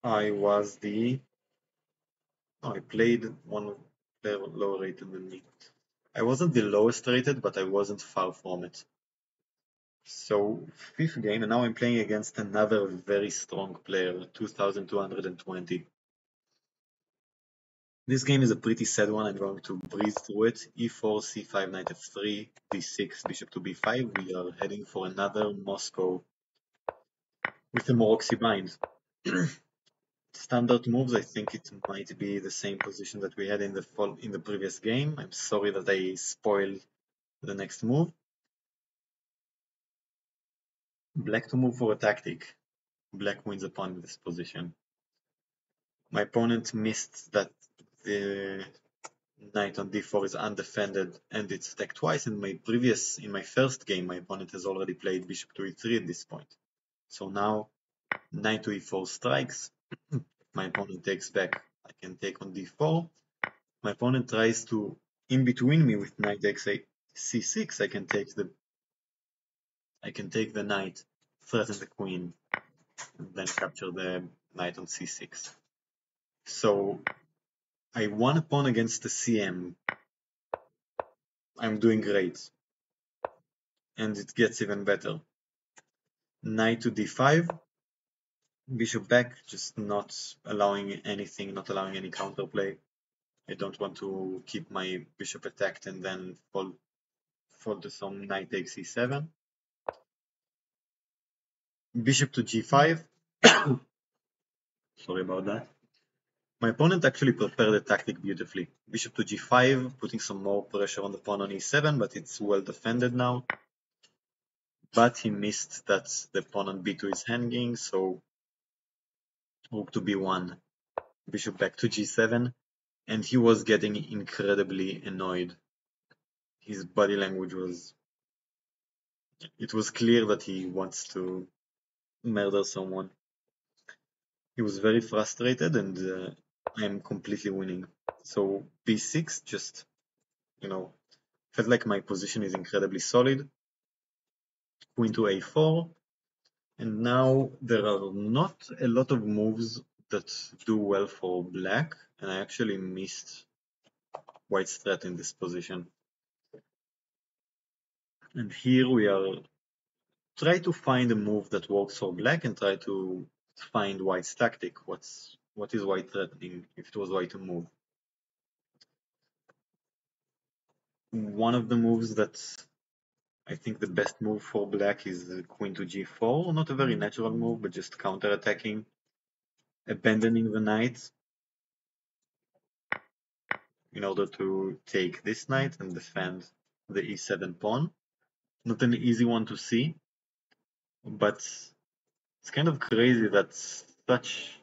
I played one player lower rated than me. I wasn't the lowest rated, but I wasn't far from it. So, fifth game, and now I'm playing against another very strong player, 2220. This game is a pretty sad one. I'm going to breeze through it. e4, c5, knight f3, d6, bishop to b5. We are heading for another Moscow with the Maroczy Bind. Standard moves, I think it might be the same position that we had in the previous game. I'm sorry that I spoiled the next move. Black to move for a tactic. Black wins upon this position. My opponent missed that the knight on d4 is undefended and it's attacked twice. In my first game, my opponent has already played bishop to e3 at this point. So now knight to e4 strikes. My opponent takes back. I can take on d4. My opponent tries to in between me with knight x8 c6. I can take the knight, threaten the queen, and then capture the knight on c6. So I won a pawn against the CM. I'm doing great. And it gets even better. Knight to d5. Bishop back, just not allowing anything, not allowing any counterplay. I don't want to keep my bishop attacked and then fold to some knight takes e7. Bishop to g5. Sorry about that. My opponent actually prepared the tactic beautifully. Bishop to g5, putting some more pressure on the pawn on e7, but it's well defended now. But he missed that the pawn on b2 is hanging, so rook to b1, bishop back to g7, and he was getting incredibly annoyed. His body language it was clear that he wants to murder someone. He was very frustrated, and I'm completely winning. So b6 just, felt like my position is incredibly solid. Queen to a4, and now there are not a lot of moves that do well for black, and I actually missed white's threat in this position. And here we are try to find a move that works for black and try to find white's tactic. What is white threatening if it was white to move? One of the moves that I think the best move for black is queen to g4. Not a very natural move, but just counter-attacking, abandoning the knight in order to take this knight and defend the e7 pawn. Not an easy one to see, but it's kind of crazy that such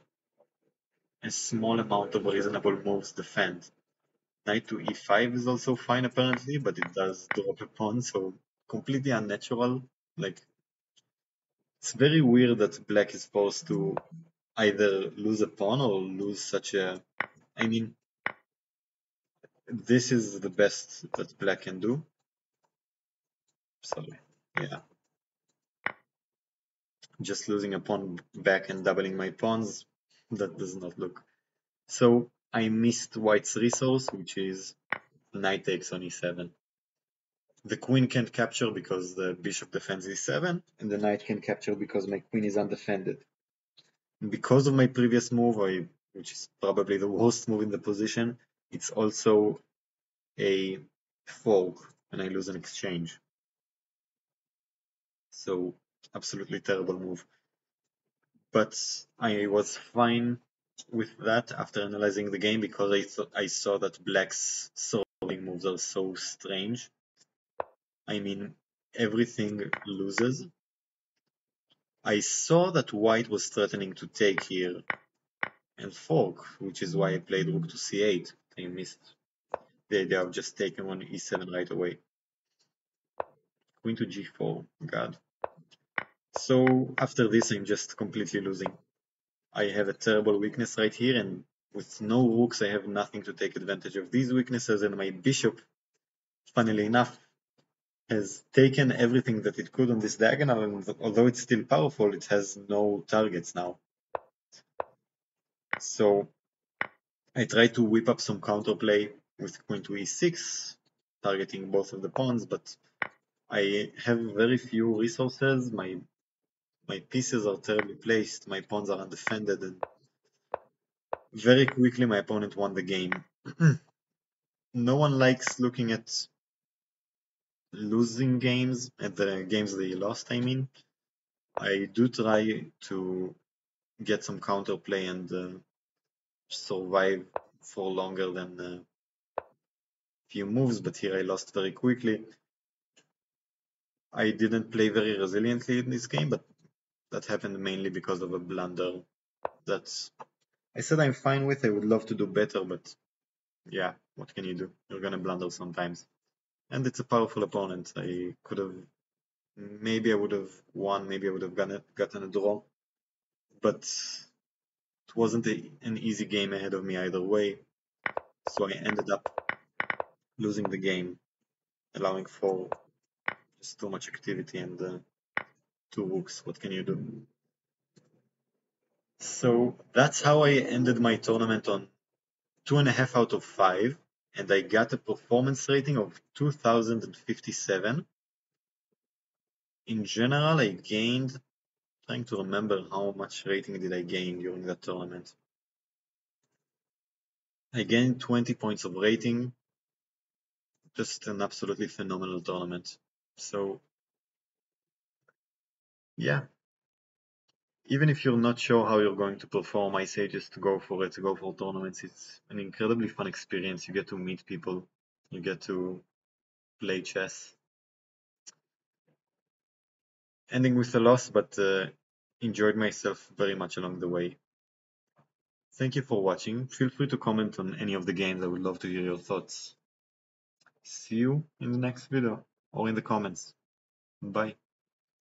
a small amount of reasonable moves defend. Knight to e5 is also fine apparently, but it does drop a pawn, so completely unnatural. Like, it's very weird that black is forced to either lose a pawn or lose such a... I mean, this is the best that black can do. So, yeah. Just losing a pawn back and doubling my pawns, that does not look. So I missed white's resource, which is knight takes on e7. The queen can't capture because the bishop defends e7, and the knight can capture because my queen is undefended. And because of my previous move, which is probably the worst move in the position, it's also a fork, and I lose an exchange. So absolutely terrible move. But I was fine with that after analyzing the game because I saw that black's solving moves are so strange. I mean, everything loses. I saw that white was threatening to take here and fork, which is why I played rook to c8. I missed the idea of just taking on e7 right away. Queen to g4, god. So after this I'm just completely losing. I have a terrible weakness right here, and with no rooks I have nothing to take advantage of these weaknesses, and my bishop, funnily enough, has taken everything that it could on this diagonal, and although it's still powerful, it has no targets now. So I try to whip up some counterplay with queen to e6, targeting both of the pawns, but I have very few resources. My pieces are terribly placed, my pawns are undefended, and very quickly my opponent won the game. No one likes looking at losing games, at the games they lost, I mean. I do try to get some counterplay and survive for longer than a few moves, but here I lost very quickly. I didn't play very resiliently in this game, but that happened mainly because of a blunder that I said I'm fine with. I would love to do better, but yeah, what can you do? You're gonna blunder sometimes. And it's a powerful opponent. I could have, maybe I would have won, maybe I would have gotten a draw, but it wasn't an easy game ahead of me either way. So I ended up losing the game, allowing for just too much activity and two rooks. What can you do? So that's how I ended my tournament on 2.5 out of 5, and I got a performance rating of 2057. In general, I gained, trying to remember how much rating did I gain during that tournament. I gained 20 points of rating, just an absolutely phenomenal tournament. So yeah, even if you're not sure how you're going to perform, I say just go for it, go for tournaments. It's an incredibly fun experience. You get to meet people, you get to play chess. Ending with a loss, but enjoyed myself very much along the way. Thank you for watching. Feel free to comment on any of the games. I would love to hear your thoughts. See you in the next video or in the comments. Bye.